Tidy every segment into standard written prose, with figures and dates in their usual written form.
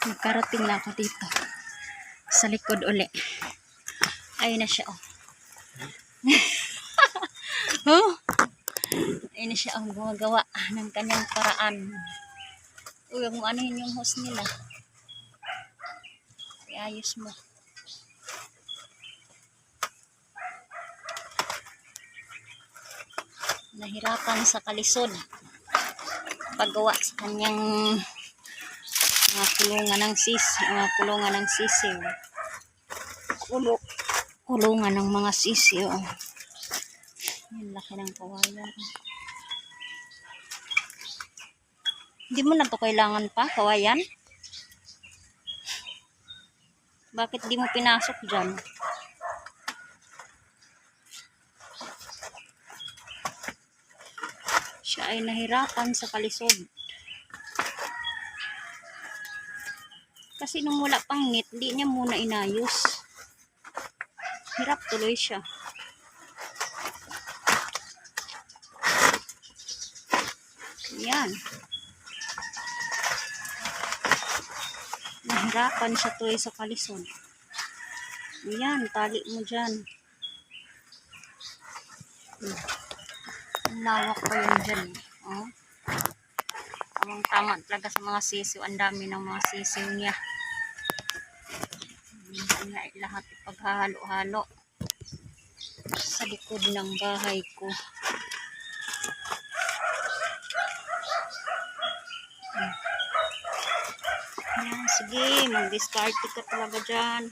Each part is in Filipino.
Nagkarating na ako dito. Sa likod uli. Ayun na siya, oh. Oh? Ayun na siya, oh. Gumagawa ng kanyang paraan. Uy, kung ano yun yung hose nila. Iayos mo. Nahirapan sa kalisod. Paggawa sa kanyang mga kulungan ng sisiw. Kulungan ng mga sisiw. Ang laki ng kawayan. Hindi mo na to kailangan pa, kawayan? Bakit di mo pinasok dyan? Siya ay nahirapan sa kalisod. Kasi nung wala pang net, di niya muna inayos. Hirap tuloy siya. Yan. Nahirapan siya tuloy sa kalisod. Yan, tali mo dyan. Ang lawak pa yun dyan. Oh. Ang tama talaga sa mga sisiw. Ang dami ng mga sisiw niya. Lahat ipaghahalo-halo sa likod ng bahay ko. Yan, sige, mag-discard ka talaga dyan.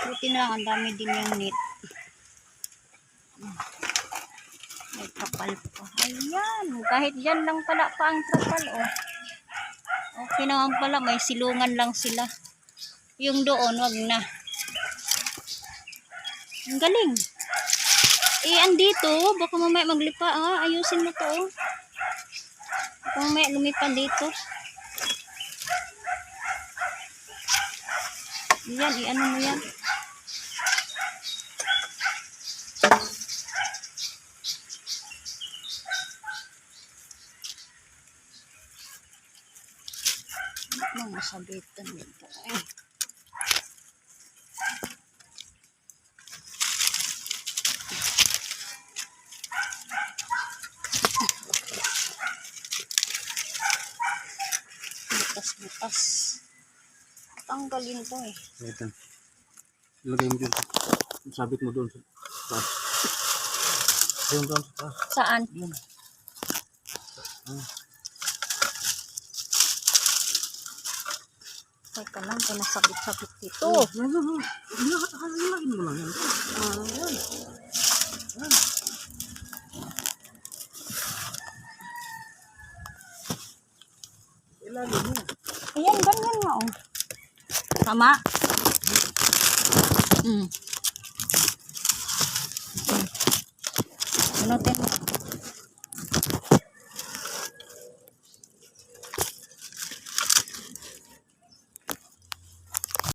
Buti na lang, ang dami din yung net. May kapal pa. Ayan, kahit dyan lang pala pa ang kapal, oh. Okay naman pala, may silungan lang sila. Yung doon, wag na. Ang galing. Eh, andito, baka mamaya maglipa, ah. Ayusin mo to, oh. Baka mamaya lumipa dito. Yan, i-ano mo yan. Mga sabitan nito, eh. Butas-butas. Tanggalin to, eh. Ito. Ilagay mo dyan. Sabit mo doon sa taas. Ayun doon sa taas. Saan? Yan. Teka lang, pinasabit-sabit dito. Ilagay mo lang yan. Ayan. Ayan. Ilagay mo. Ayan, ganyan nga, oh. Tama? Ano,